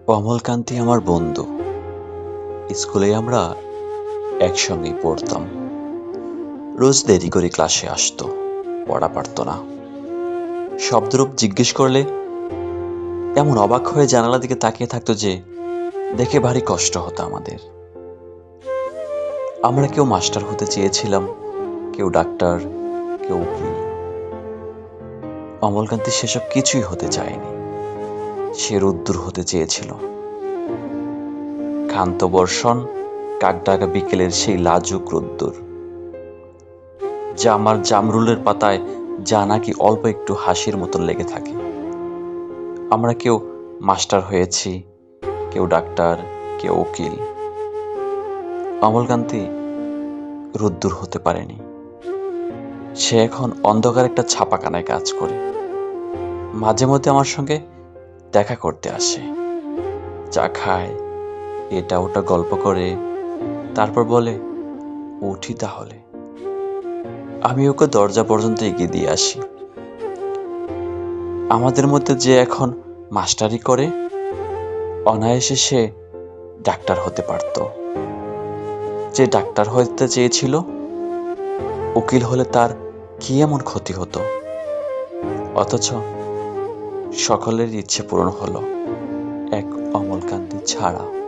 অমলকান্তি আমার বন্ধু। স্কুলে আমরা একসঙ্গেই পড়তাম। রোজ দেরি করে ক্লাসে আসতো, পড়া পারতো না। শব্দরূপ জিজ্ঞেস করলে এমন অবাক হয়ে জানালা দিকে তাকিয়ে থাকতো যে দেখে ভারী কষ্ট হতো আমাদের। আমরা কেউ মাস্টার হতে চেয়েছিলাম, কেউ ডাক্তার, কেউ উকিল। অমলকান্তি সেসব কিছুই হতে চায়নি। সে রোদ্দুর হতে চেয়েছিল। ক্ষান্ত বর্ষণ, কাকডাকা বিকেলের সেই লাজুক রোদ্দুর, যা আমার জামরুলের পাতায় যা নাকি অল্প একটু হাসির মতন লেগে থাকে। আমরা কেউ মাস্টার হয়েছি, কেউ ডাক্তার, কেউ উকিল। অমলকান্তি রোদ্দুর হতে পারেনি। সে এখন অন্ধকার একটা ছাপাখানায় কাজ করে। মাঝে মধ্যে আমার সঙ্গে দেখা করতে আসে, চা খায়, এটা ওটা গল্প করে, তারপর বলে, উঠি তাহলে। আমি ওকে দরজা পর্যন্ত এগিয়ে দিয়ে আসি। আমাদের মধ্যে যে এখন মাস্টারি করে, অনায়াসে সে ডাক্তার হতে পারত। যে ডাক্তার হতে চেয়েছিল, উকিল হলে তার কি এমন ক্ষতি হতো? অথচ সকলের ইচ্ছে পূরণ হলো, এক অমলকান্তি ছাড়া।